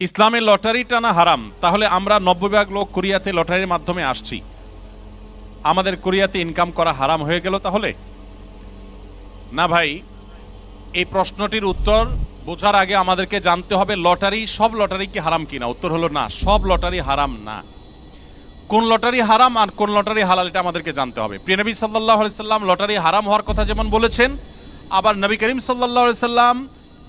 ইসলামে লটারি টানা হারাম, তাহলে আমরা 90 ভাগ লোক কোরিয়াতে লটারির মাধ্যমে আসছি, আমাদের কোরিয়াতে ইনকাম করা হারাম হয়ে গেল তাহলে? না ভাই, এই প্রশ্নটির উত্তর বোঝার আগে আমাদেরকে জানতে হবে লটারি, সব লটারি কি হারাম কিনা। উত্তর হলো না, সব লটারি হারাম না। কোন লটারি হারাম আর কোন লটারি হালাল এটা আমাদেরকে জানতে হবে। প্রিয় নবী সাল্লাল্লাহু আলাইহি সাল্লাম লটারি হারাম হওয়ার কথা যেমন বলেছেন, আবার নবী করিম সাল্লাল্লাহু আলাইহি সাল্লাম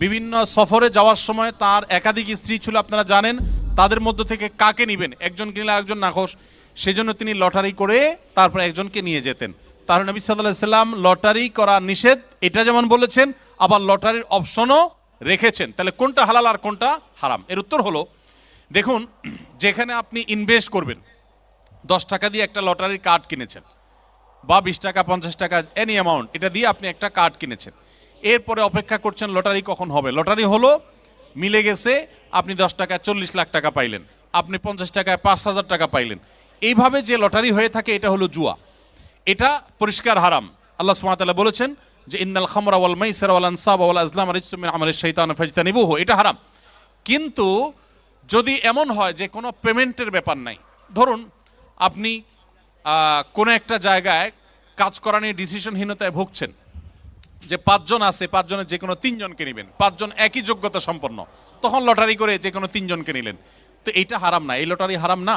বিভিন্ন সফরে যাওয়ার সময় তার একাধিক স্ত্রী ছিল, আপনারা জানেন। তাদের মধ্য থেকে কাকে নেবেন, একজন কিনলে আরেকজন নাখোশ, সেজন্য তিনি লটারি করে তারপর একজনকে নিয়ে যেতেন। তাহলে নবী সাল্লাল্লাহু আলাইহি সাল্লাম লটারি করা নিষেধ এটা যেমন বলেছেন, আবার লটারির অপশনও রেখেছেন। তাহলে কোনটা হালাল আর কোনটা হারাম? এর উত্তর হলো, দেখুন, যেখানে আপনি ইনভেস্ট করবেন, 10 টাকা দিয়ে একটা লটারির কার্ড কিনেছেন, বা 20 টাকা 50 টাকা এনি অ্যামাউন্ট, এটা দিয়ে আপনি একটা কার্ড কিনেছেন, এরপরে অপেক্ষা করছেন লটারি কখন হবে। লটারি হলো, মিলে গেছে, আপনি 10 টাকায় 40 লাখ টাকা পাইলেন, আপনি 50 টাকায় 5,000 টাকা পাইলেন। এইভাবে যে লটারি হয়ে থাকে এটা হলো জুয়া, এটা পরিষ্কার হারাম। আল্লাহ সুবহানাহু ওয়া তাআলা বলেছেন যে ইন্নাল খামরা ওয়াল মাইসিরা ওয়াল আনসাবা ওয়াল আজলাম রিজসুম মিন আমালিশ শাইতান ফাজতানিবুহু, এটা হারাম। কিন্তু যদি এমন হয় যে কোনো পেমেন্টের ব্যাপার নাই, ধরুন আপনি কোনো একটা জায়গায় কাজ করা নিয়ে ডিসিশনহীনতায় ভুগছেন, যে 5 জন আছে, 5 জনের যে কোনো 3 জনকে নেবেন, 5 জন একই যোগ্যতা সম্পন্ন, তখন লটারি করে যে কোনো 3 জনকে নিলেন, তো এইটা হারাম না, এই লটারি হারাম না।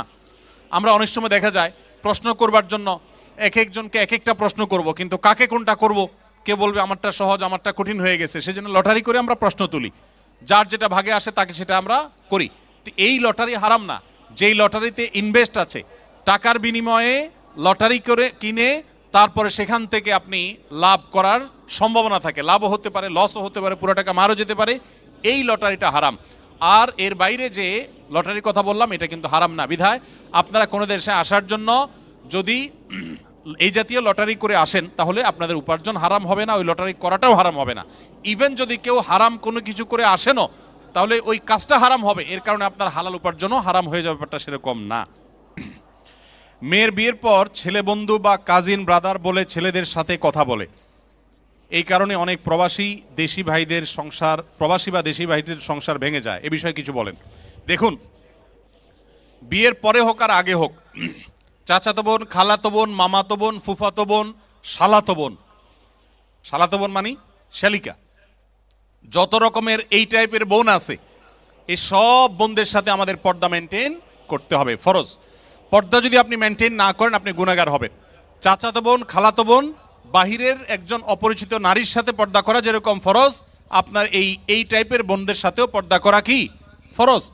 আমরা অনেক সময় দেখা যায় প্রশ্ন করবার জন্য এক একজনকে এক একটা প্রশ্ন করব, কিন্তু কাকে কোনটা করব, কে বলবে আমারটা সহজ আমারটা কঠিন হয়ে গেছে, সেজন্য লটারি করে আমরা প্রশ্ন তুলি, যার যেটা ভাগে আসে তাকে সেটা আমরা করি। তো এই লটারি হারাম না। যেই লটারিতে ইনভেস্ট আছে, টাকার বিনিময়ে লটারি করে কিনে তারপরে সেখান থেকে আপনি লাভ করার সম্ভাবনা থাকে, লাভও হতে পারে, লসও হতে পারে, পুরো টাকা মারও যেতে পারে, এই লটারিটা হারাম। আর এর বাইরে যে লটারির কথা বললাম এটা কিন্তু হারাম না। বিধায় আপনারা কোনো দেশে আসার জন্য যদি এই জাতীয় লটারি করে আসেন, তাহলে আপনাদের উপার্জন হারাম হবে না, ওই লটারি করাটাও হারাম হবে না। ইভেন যদি কেউ হারাম কোনো কিছু করে আসেনও, তাহলে ওই কাজটা হারাম হবে, এর কারণে আপনার হালাল উপার্জনও হারাম হয়ে যাবে, ব্যাপারটা সেরকম না। মেয়ের বিয়ের পর ছেলে বন্ধু বা কাজিন ব্রাদার বলে ছেলেদের সাথে কথা বলে, এই কারণে অনেক প্রবাসী দেশি ভাইদের সংসার, প্রবাসী বা দেশি ভাইদের সংসার ভেঙে যায়, এ বিষয়ে কিছু বলেন। দেখুন, বিয়ের পরে হোক আর আগে হোক, চাচাতো বোন, খালাতো বোন, মামাতো বোন, ফুফাতো বোন, শালাতো বোন, শালাতো বোন মানে শালিকা, যত রকমের এই টাইপের বোন আছে, এই সব বোনদের সাথে আমাদের পর্দা মেনটেন করতে হবে, ফরজ। পর্দা যদি আপনি মেনটেন না করেন আপনি গুনাহগার হবেন। চাচাতো বোন, খালাতো বোন, বাহিরের একজন অপরিচিত নারীর সাথে পর্দা করা যেরকম ফরজ, আপনার এই টাইপের বোনদের সাথেও পর্দা করা কি ফরজ,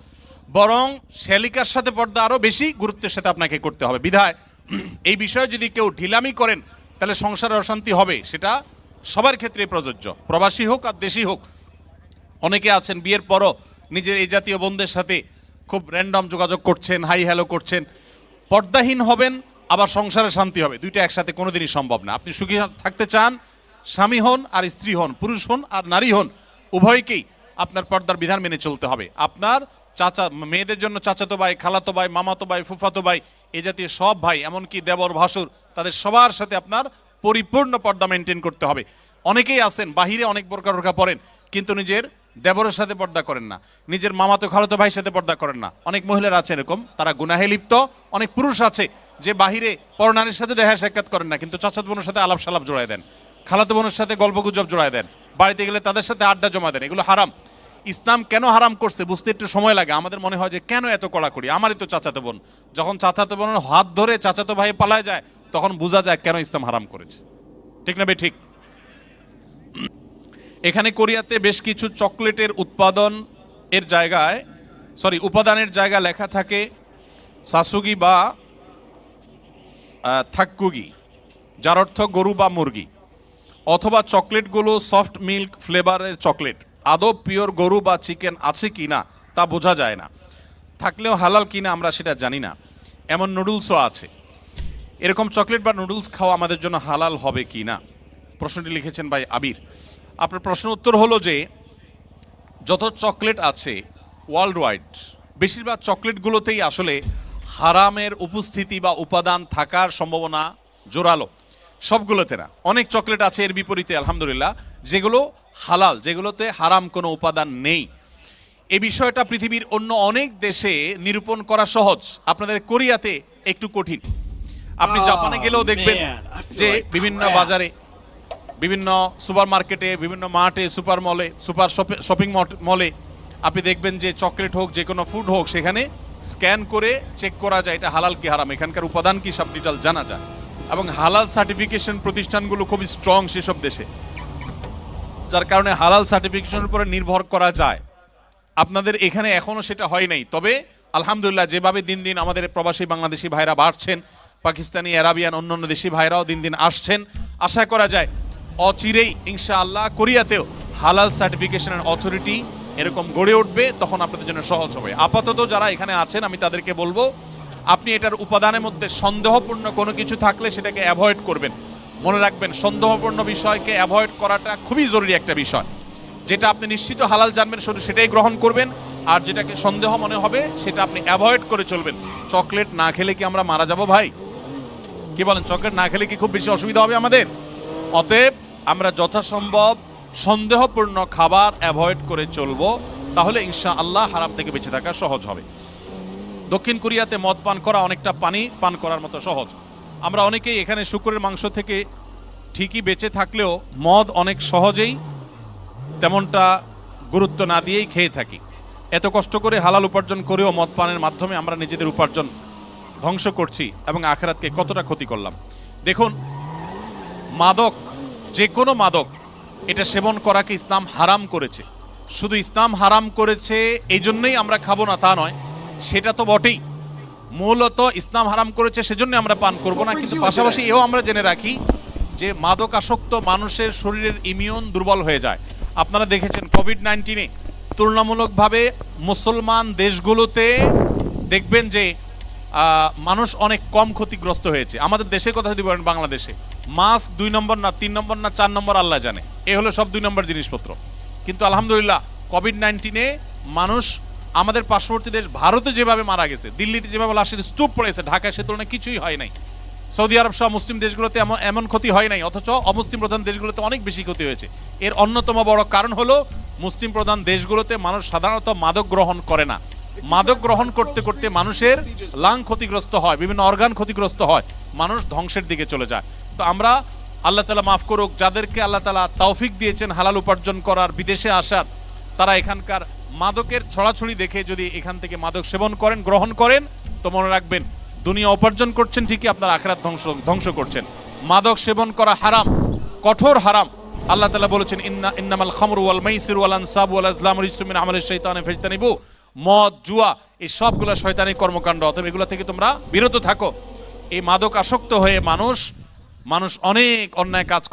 বরং শ্যালিকার সাথে পর্দা আরও বেশি গুরুত্বের সাথে আপনাকে করতে হবে। বিধায় এই বিষয়ে যদি কেউ ঢিলামি করেন তাহলে সংসারে অশান্তি হবে, সেটা সবার ক্ষেত্রে প্রযোজ্য, প্রবাসী হোক আর দেশি হোক। অনেকে আছেন বিয়ের পরও নিজের এই জাতীয় বোনদের সাথে খুব র্যান্ডম যোগাযোগ করছেন, হাই হ্যালো করছেন। পর্দাহীন হবেন, আবার সংসারে শান্তি হবে, দুইটা একসাথে কোনোদিনই সম্ভব না। আপনি সুখী থাকতে চান, স্বামী হন আর স্ত্রী হন, পুরুষ হন আর নারী হন, উভয়কেই আপনার পর্দার বিধান মেনে চলতে হবে। আপনার মেয়েদের জন্য চাচাতো ভাই, খালাতো ভাই, মামাতো ভাই, ফুফাতো ভাই, এই জাতীয় সব ভাই, এমনকি দেবর ভাসুর, তাদের সবার সাথে আপনার পরিপূর্ণ পর্দা মেনটেন করতে হবে। অনেকেই আছেন বাহিরে অনেক বোরকা টোরকা পরেন, কিন্তু নিজের দেবরের সাথে পর্দা করেন না, নিজের মামাতো খালাতো ভাইয়ের সাথে পর্দা করেন না। অনেক মহিলারা আছে এরকম, তারা গুনাহে লিপ্ত। অনেক পুরুষ আছে যে বাহিরে পরনারীর সাথে দেখা সাক্ষাৎ করেন না, কিন্তু চাচাত বোনের সাথে আলাপ সালাপ জোড়ায় দেন, খালাতো বোনের সাথে গল্পগুজব জোড়ায় দেন, বাড়িতে গেলে তাদের সাথে আড্ডা জমা দেন, এগুলো হারাম। ইসলাম কেন হারাম করছে বুঝতে একটু সময় লাগে। আমাদের মনে হয় যে কেন এত কড়াকড়ি, আমারই তো চাচাতো বোন। যখন চাচাতো বোনের হাত ধরে চাচাতো ভাই পালায় যায়, তখন বোঝা যায় কেন ইসলাম হারাম করেছে। ঠিক না বে ঠিক? এখানে কোরিয়াতে বেশ কিছু চকলেটের উপাদানের জায়গা লেখা থাকে সাসুগি বা থাক্কুগি, যার অর্থ গরু বা মুরগি, অথবা চকলেটগুলো সফট মিল্ক ফ্লেভারের চকলেট। আদৌ পিওর গরু বা চিকেন আছে কি না তা বোঝা যায় না, থাকলেও হালাল কিনা আমরা সেটা জানি না। এমন নুডলসও আছে। এরকম চকলেট বা নুডলস খাওয়া আমাদের জন্য হালাল হবে কি না, প্রশ্নটি লিখেছেন ভাই আবির। আপনার প্রশ্ন উত্তর হলো যে যত চকলেট আছে ওয়ার্ল্ড ওয়াইড, বেশিরভাগ চকলেটগুলোতেই আসলে হারামের উপস্থিতি বা উপাদান থাকার সম্ভাবনা জোরালো, সবগুলোতে না। অনেক চকলেট আছে এর বিপরীতে আলহামদুলিল্লাহ যেগুলো হালাল, যেগুলোতে হারাম কোনো উপাদান নেই। এই বিষয়টা পৃথিবীর অন্য অনেক দেশে নিরূপণ করা সহজ, আপনাদের কোরিয়াতে একটু কঠিন। আপনি জাপানে গেলেও দেখবেন যে বিভিন্ন বাজারে, বিভিন্ন সুপার মার্কেটে, বিভিন্ন মার্টে, সুপার মলে, সুপার শপিং মলে আপনি দেখবেন যে চকলেট হোক, যে কোনো ফুড হোক, সেখানে স্ক্যান করে চেক করা যায় এটা হালাল কি হারাম, এখানকার উপাদান কি, সব ডিটেল জানা যায়। এবং হালাল সার্টিফিকেশন প্রতিষ্ঠানগুলো খুবই স্ট্রং সেসব দেশে, যার কারণে হালাল সার্টিফিকেশনের উপরে নির্ভর করা যায়। আপনাদের এখানে এখনো সেটা হয় নাই, তবে আলহামদুলিল্লাহ যেভাবে দিন দিন আমাদের প্রবাসী বাংলাদেশি ভাইরা বাড়ছেন, পাকিস্তানি, আরাবিয়ান, অন্যান্য দেশি ভাইরাও দিন দিন আসছেন, আশা করা যায় অচিরেই ইনশাআল্লাহ কোরিয়াতেও হালাল সার্টিফিকেশনের অথরিটি এরকম গড়ে উঠবে, তখন আপনাদের জন্য সহজ হবে। আপাতত যারা এখানে আছেন আমি তাদেরকে বলবো, আপনি এটার উপাদানের মধ্যে সন্দেহপূর্ণ কোনো কিছু থাকলে সেটাকে অ্যাভয়েড করবেন। মনে রাখবেন, সন্দেহপূর্ণ বিষয়কে অ্যাভয়েড করাটা খুবই জরুরি একটা বিষয়। যেটা আপনি নিশ্চিত হালাল জানবেন শুধু সেটাই গ্রহণ করবেন, আর যেটাকে সন্দেহ মনে হবে সেটা আপনি অ্যাভয়েড করে চলবেন। চকলেট না খেলে কি আমরা মারা যাব ভাই? কি বলেন? চকলেট না খেলে কি খুব বেশি অসুবিধা হবে আমাদের? অতএব আমরা যথাসম্ভব সন্দেহপূর্ণ খাবার অ্যাভয়েড করে চলবো, তাহলে ইনশাআল্লাহ হারাম থেকে বেঁচে থাকা সহজ হবে। দক্ষিণ কোরিয়াতে মদ পান করা অনেকটা পানি পান করার মতো সহজ। আমরা অনেকেই এখানে শুকরের মাংস থেকে ঠিকই বেঁচে থাকলেও মদ অনেক সহজেই তেমনটা গুরুত্ব না দিয়েই খেয়ে থাকি। এত কষ্ট করে হালাল উপার্জন করেও মদ পানের মাধ্যমে আমরা নিজেদের উপার্জন ধ্বংস করছি এবং আখিরাতকে কতটা ক্ষতি করলাম। দেখুন, মাদক, যে কোনো মাদক, এটা সেবন করাকে ইসলাম হারাম করেছে। শুধু ইসলাম হারাম করেছে এই জন্যই আমরা খাবো না তা নয়, সেটা তো বটেই। মূলত ইসলাম হারাম করেছে সেজন্য আমরা পান করব না, কিন্তু পাশাপাশি এও আমরা জেনে রাখি যে মাদক আসক্ত মানুষের শরীরের ইমিউন দুর্বল হয়ে যায়। আপনারা দেখেছেন কোভিড-19-এ তুলনামূলকভাবে মুসলমান দেশগুলোতে দেখবেন যে মানুষ অনেক কম ক্ষতিগ্রস্ত হয়েছে। আমাদের দেশের কথা যদি বলেন, বাংলাদেশে মাস্ক 2 নম্বর না 3 নম্বর না 4 নম্বর আল্লাহ জানে, এ হলো সব 2 নম্বর জিনিসপত্র। কিন্তু আলহামদুলিল্লাহ কোভিড-19-এ মানুষ আমাদের পার্শ্ববর্তী দেশ ভারতে যেভাবে মারা গেছে, দিল্লিতে যেভাবে লাশের স্তূপ পড়েছে, ঢাকায় সে তুলনায় কিছুই হয় নাই। সৌদি আরব সহ মুসলিম দেশগুলোতে এমন ক্ষতি হয় নাই, অথচ অমুসলিম প্রধান দেশগুলোতে অনেক বেশি ক্ষতি হয়েছে। এর অন্যতম বড় কারণ হলো মুসলিম প্রধান দেশগুলোতে মানুষ সাধারণত মাদক গ্রহণ করে না। মাদক গ্রহণ করতে করতে মানুষের লাং ক্ষতিগ্রস্ত হয়, বিভিন্ন অর্গান ক্ষতিগ্রস্ত হয়, মানুষ ধ্বংসের দিকে চলে যায়। তো আমরা, আল্লাহ তাআলা মাফ করুক, যাদেরকে আল্লাহ তাআলা তৌফিক দিয়েছেন হালাল উপার্জন করার, বিদেশে আসার, তারা এখানকার মাদকের ছড়াছড়ি দেখে যদি এখান থেকে মাদক সেবন করেন, গ্রহণ করেন, তো মনে রাখবেন দুনিয়া উপার্জন করছেন ঠিকই, আপনার আখিরাত ধ্বংস করছেন। মাদক সেবন করা হারাম, কঠোর হারাম। আল্লাহ তাআলা বলেছেন, ইন্নামাল খামরু ওয়াল মাইসিরু ওয়াল আনসাবু ওয়াল আজলামু রিজসুম মিন আমালিশ শাইতানি ফাজতানিবু। মদ, জুয়া, এই সবগুলো শয়তানি কর্মকাণ্ড, অতএব এগুলো থেকে তোমরা বিরত থাকো। এই মাদক আসক্ত হয়ে মানুষ অনেক অন্যায় কাজ